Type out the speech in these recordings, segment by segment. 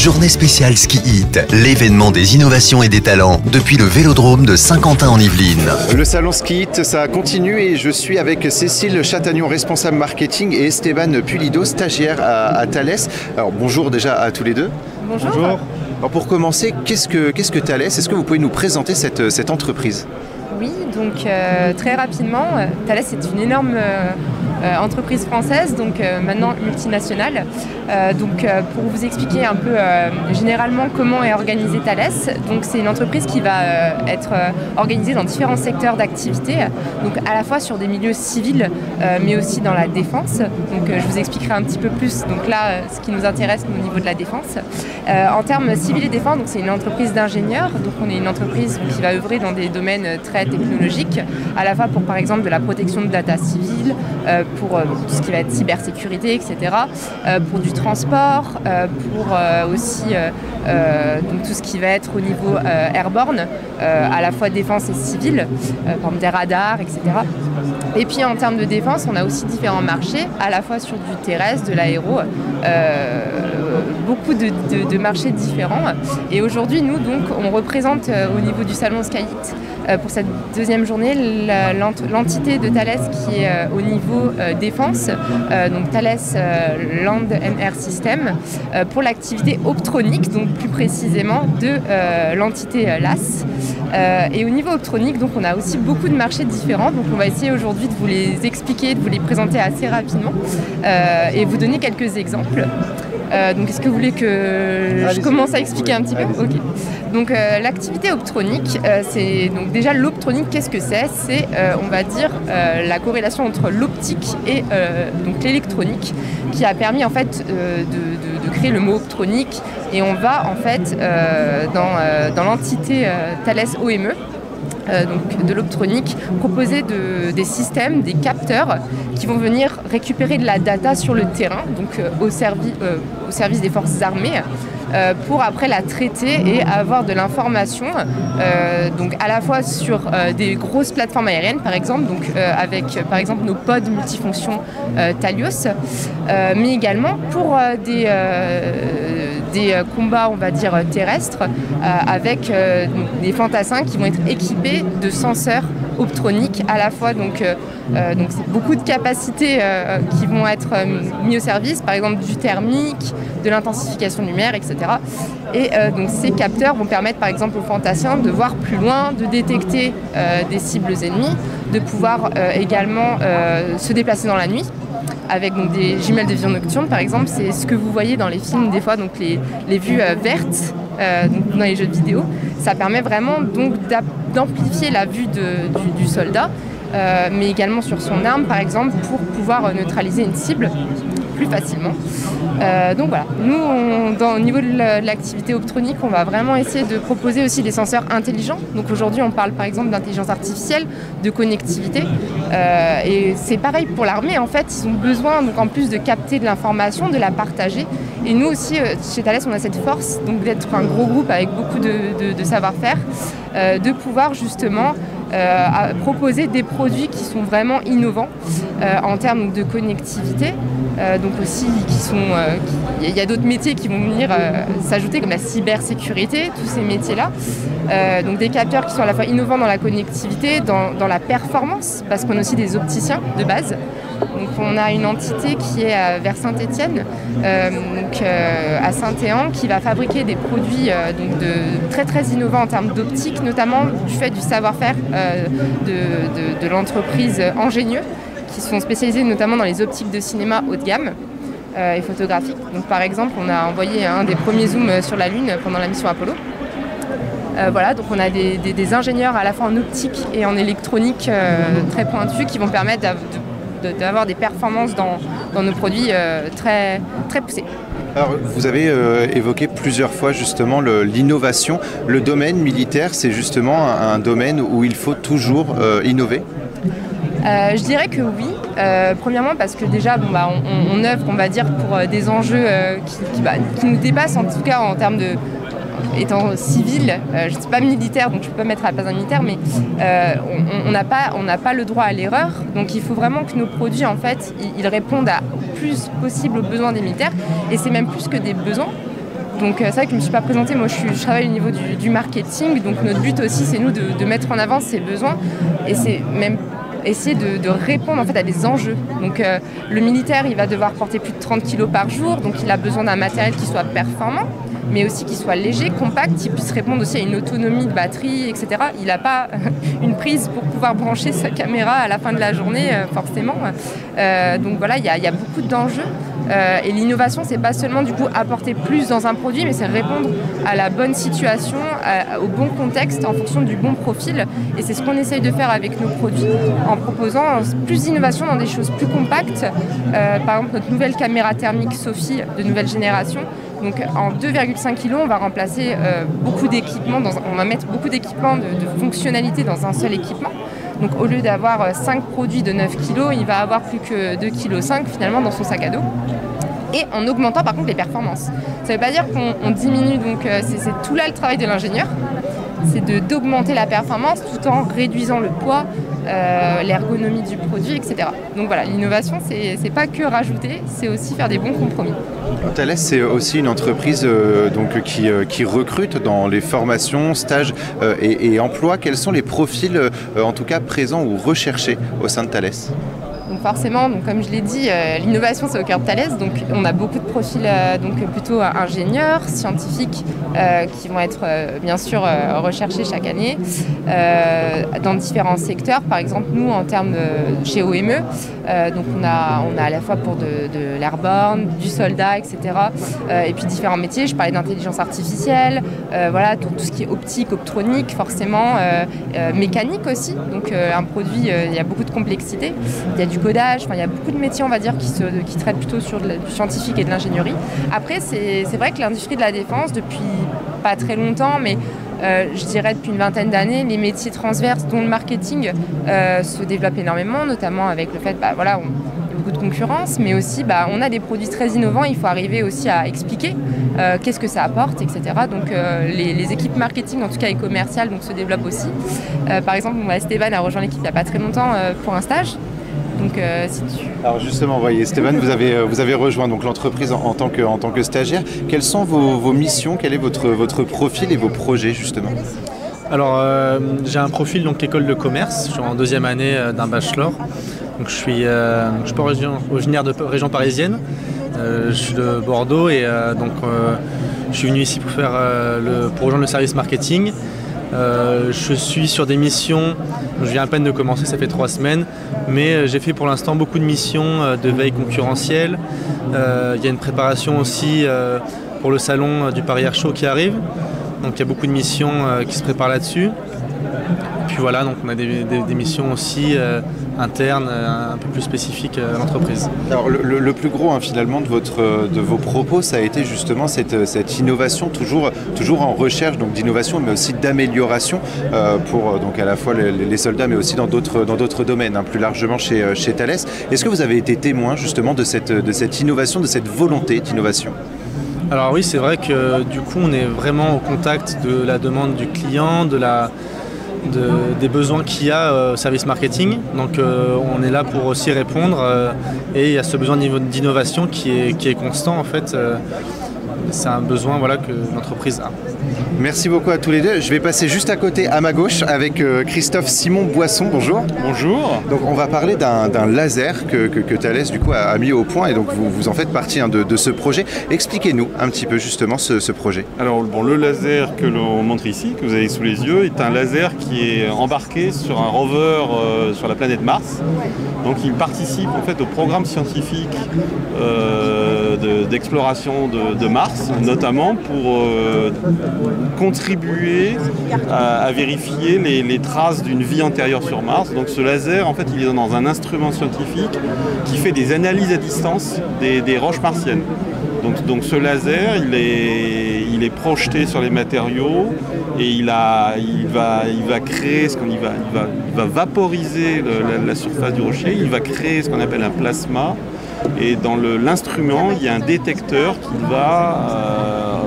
Journée spéciale Ski Hit, l'événement des innovations et des talents depuis le Vélodrome de Saint-Quentin en Yvelines. Le salon Ski Hit, ça continue et je suis avec Cécile Chatagnon, responsable marketing, et Esteban Pulido, stagiaire à Thales. Alors bonjour déjà à tous les deux. Bonjour. Alors pour commencer, qu'est-ce que Thales? Est-ce que vous pouvez nous présenter cette entreprise? Oui, donc très rapidement, Thales est une énorme entreprise française, donc maintenant multinationale. Pour vous expliquer un peu généralement comment est organisée Thales, donc c'est une entreprise qui va être organisée dans différents secteurs d'activité, donc à la fois sur des milieux civils, mais aussi dans la défense. Donc je vous expliquerai un petit peu plus. Donc là, ce qui nous intéresse au niveau de la défense. En termes civils et défense, donc c'est une entreprise d'ingénieurs. Donc on est une entreprise qui va œuvrer dans des domaines très technologiques, à la fois pour par exemple de la protection de data civile, pour tout ce qui va être cybersécurité, etc., pour du transport, pour aussi donc tout ce qui va être au niveau airborne, à la fois défense et civile, par exemple des radars, etc. Et puis en termes de défense, on a aussi différents marchés, à la fois sur du terrestre, de l'aéro, beaucoup de marchés différents. Et aujourd'hui, nous, donc, on représente au niveau du salon Ski Hit, pour cette deuxième journée, l'entité de Thales qui est au niveau défense, donc Thales Land and Air System, pour l'activité optronique, donc plus précisément de l'entité LAS. Et au niveau optronique, donc, on a aussi beaucoup de marchés différents, donc on va essayer aujourd'hui de vous les expliquer, de vous les présenter assez rapidement et vous donner quelques exemples. Donc est-ce que vous voulez que je commence à expliquer un petit peu? Ok. Donc l'activité optronique, c'est donc déjà l'optronique. Qu'est-ce que c'est? C'est on va dire la corrélation entre l'optique et donc l'électronique, qui a permis en fait de créer le mot optronique. Et on va en fait dans l'entité Thales OME, donc de l'optronique, proposer des systèmes, des capteurs qui vont venir récupérer de la data sur le terrain, donc au service des forces armées, pour après la traiter et avoir de l'information, donc à la fois sur des grosses plateformes aériennes par exemple, donc avec par exemple nos pods multifonctions Thalios, mais également pour des combats, on va dire, terrestres, avec des fantassins qui vont être équipés de senseurs optroniques, à la fois donc c'est beaucoup de capacités qui vont être mis au service, par exemple du thermique, de l'intensification lumière, etc. Et donc ces capteurs vont permettre par exemple aux fantassins de voir plus loin, de détecter des cibles ennemies, de pouvoir également se déplacer dans la nuit, avec donc des jumelles de vision nocturne par exemple. C'est ce que vous voyez dans les films des fois, donc les vues vertes donc dans les jeux de vidéo. Ça permet vraiment donc d'amplifier la vue du soldat, mais également sur son arme par exemple, pour pouvoir neutraliser une cible plus facilement. Donc voilà, nous au niveau de l'activité optronique, on va vraiment essayer de proposer aussi des senseurs intelligents. Donc aujourd'hui on parle par exemple d'intelligence artificielle, de connectivité, et c'est pareil pour l'armée en fait. Ils ont besoin donc en plus de capter de l'information, de la partager. Et nous aussi chez Thales on a cette force donc d'être un gros groupe avec beaucoup de savoir-faire, de pouvoir justement proposer des produits qui sont vraiment innovants en termes de connectivité, donc aussi il y a d'autres métiers qui vont venir s'ajouter, comme la cybersécurité, tous ces métiers-là. Donc des capteurs qui sont à la fois innovants dans la connectivité, dans la performance, parce qu'on a aussi des opticiens de base. Donc on a une entité qui est vers Saint-Étienne, à Saint-Éan, qui va fabriquer des produits donc très très innovants en termes d'optique, notamment du fait du savoir-faire de l'entreprise Ingénieux, qui sont spécialisés notamment dans les optiques de cinéma haut de gamme et photographique. Donc par exemple, on a envoyé un des premiers zooms sur la Lune pendant la mission Apollo. Voilà, donc on a des ingénieurs à la fois en optique et en électronique très pointus, qui vont permettre d'avoir des performances dans nos produits très, très poussées. Alors, vous avez évoqué plusieurs fois justement l'innovation. Le domaine militaire, c'est justement un domaine où il faut toujours innover? Je dirais que oui. Premièrement parce que déjà on œuvre, on va dire, pour des enjeux qui nous dépassent, en tout cas en termes de... Étant civil, je ne suis pas militaire, donc je ne peux pas mettre à la place d'un militaire, mais on n'a pas le droit à l'erreur. Donc il faut vraiment que nos produits, en fait, ils répondent à plus possible aux besoins des militaires. Et c'est même plus que des besoins. Donc c'est vrai que je ne me suis pas présentée, moi je travaille au niveau du marketing, donc notre but aussi c'est nous de mettre en avant ces besoins et c'est même essayer de répondre en fait à des enjeux. Donc le militaire il va devoir porter plus de 30 kg par jour, donc il a besoin d'un matériel qui soit performant, mais aussi qui soit léger, compact, qui puisse répondre aussi à une autonomie de batterie, etc. Il n'a pas une prise pour pouvoir brancher sa caméra à la fin de la journée, forcément. Donc voilà, il y a beaucoup d'enjeux. Et l'innovation, c'est pas seulement du coup apporter plus dans un produit, mais c'est répondre à la bonne situation, au bon contexte, en fonction du bon profil. Et c'est ce qu'on essaye de faire avec nos produits, en proposant plus d'innovation dans des choses plus compactes. Par exemple, notre nouvelle caméra thermique Sophie de nouvelle génération. Donc en 2,5 kg, on va remplacer beaucoup d'équipements, on va mettre beaucoup d'équipements de fonctionnalités dans un seul équipement. Donc au lieu d'avoir 5 produits de 9 kg, il va avoir plus que 2,5 kg finalement dans son sac à dos. Et en augmentant par contre les performances. Ça ne veut pas dire qu'on diminue, donc c'est tout là le travail de l'ingénieur. C'est d'augmenter la performance tout en réduisant le poids, l'ergonomie du produit, etc. Donc voilà, l'innovation, c'est pas que rajouter, c'est aussi faire des bons compromis. Thales, c'est aussi une entreprise qui recrute dans les formations, stages et emplois. Quels sont les profils, en tout cas présents ou recherchés au sein de Thales ? Donc forcément, comme je l'ai dit, l'innovation c'est au cœur de Thales. Donc on a beaucoup de profils plutôt ingénieurs, scientifiques qui vont être bien sûr recherchés chaque année dans différents secteurs. Par exemple, nous en termes chez OME, donc on a à la fois pour de l'airborne, du soldat, etc. Et puis différents métiers. Je parlais d'intelligence artificielle, voilà, tout ce qui est optique, optronique, forcément, mécanique aussi. Donc un produit, il y a beaucoup de complexité. Il y a du codage, il y a beaucoup de métiers on va dire qui traitent plutôt sur du scientifique et de l'ingénierie. Après c'est vrai que l'industrie de la défense depuis pas très longtemps, mais je dirais depuis une vingtaine d'années, les métiers transverses dont le marketing se développent énormément, notamment avec le fait il y a beaucoup de concurrence, mais aussi on a des produits très innovants, il faut arriver aussi à expliquer qu'est-ce que ça apporte, etc. Donc les équipes marketing, en tout cas et commerciales, se développent aussi. Par exemple, Esteban a rejoint l'équipe il n'y a pas très longtemps pour un stage. Donc, Alors justement, voyez, Esteban, vous avez rejoint donc l'entreprise en tant que stagiaire. Quelles sont vos missions ? Quel est votre profil et vos projets justement ? Alors j'ai un profil donc école de commerce. Je suis en deuxième année d'un bachelor. Donc je suis pas originaire de région parisienne. Je suis de Bordeaux et je suis venu ici pour rejoindre le service marketing. Je suis sur des missions, je viens à peine de commencer, ça fait 3 semaines, mais j'ai fait pour l'instant beaucoup de missions de veille concurrentielle. Il y a une préparation aussi pour le salon du Paris Air Show qui arrive, donc il y a beaucoup de missions qui se préparent là-dessus. Puis voilà, donc on a des missions aussi internes, un peu plus spécifiques à l'entreprise. Alors le plus gros finalement de vos propos, ça a été justement cette innovation, toujours en recherche d'innovation, mais aussi d'amélioration pour donc à la fois les soldats, mais aussi dans d'autres domaines, plus largement chez Thales. Est-ce que vous avez été témoin justement de cette innovation, de cette volonté d'innovation ? Alors oui, c'est vrai que du coup on est vraiment au contact de la demande du client, des besoins qu'il y a au service marketing. Donc on est là pour aussi répondre et il y a ce besoin d'innovation qui est constant en fait. C'est un besoin que l'entreprise a. Merci beaucoup à tous les deux. Je vais passer juste à côté, à ma gauche, avec Christophe Simon Boisson. Bonjour. Bonjour. Donc on va parler d'un laser que Thales du coup a mis au point et donc vous en faites partie de ce projet. Expliquez-nous un petit peu justement ce projet. Alors le laser que l'on montre ici, que vous avez sous les yeux, est un laser qui est embarqué sur un rover sur la planète Mars. Donc il participe en fait au programme scientifique d'exploration de Mars, notamment pour contribuer à vérifier les traces d'une vie antérieure sur Mars. Donc ce laser, en fait, il est dans un instrument scientifique qui fait des analyses à distance des roches martiennes. Donc ce laser, il est projeté sur les matériaux et il va créer il va vaporiser la surface du rocher, il va créer ce qu'on appelle un plasma. Et dans l'instrument, il y a un détecteur qui va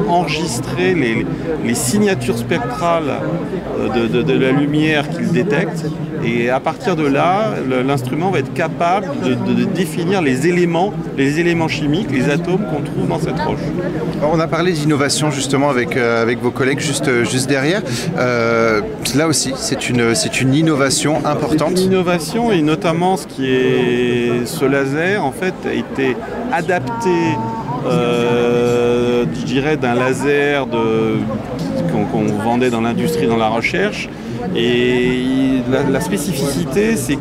enregistrer les signatures spectrales de la lumière qu'il détecte. Et à partir de là, l'instrument va être capable de définir les éléments chimiques, les atomes qu'on trouve dans cette roche. Alors, on a parlé d'innovation justement avec vos collègues juste derrière. Là aussi, c'est une innovation importante. C'est une innovation et notamment ce laser en fait a été adapté, je dirais, d'un laser qu'on vendait dans l'industrie, dans la recherche. Et la spécificité, c'est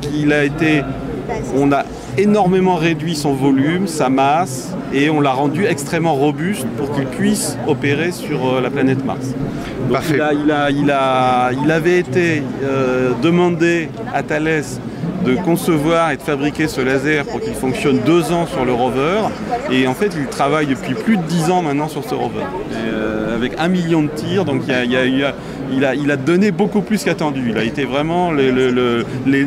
on a énormément réduit son volume, sa masse, et on l'a rendu extrêmement robuste pour qu'il puisse opérer sur la planète Mars. Donc parfait. Il avait été demandé à Thales de concevoir et de fabriquer ce laser pour qu'il fonctionne 2 ans sur le rover. Et en fait, il travaille depuis plus de 10 ans maintenant sur ce rover. Avec 1 million de tirs, donc il a donné beaucoup plus qu'attendu. Il a été vraiment,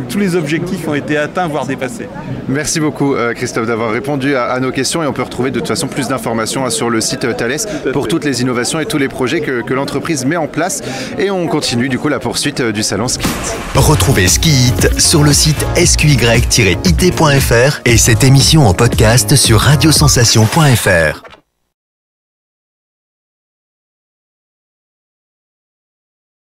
tous les objectifs ont été atteints, voire dépassés. Merci beaucoup Christophe d'avoir répondu à nos questions et on peut retrouver de toute façon plus d'informations sur le site Thales pour toutes les innovations et tous les projets que l'entreprise met en place. Et on continue du coup la poursuite du salon Ski Hit. Retrouvez Ski Hit sur le site sqy-it.fr et cette émission en podcast sur radiosensation.fr.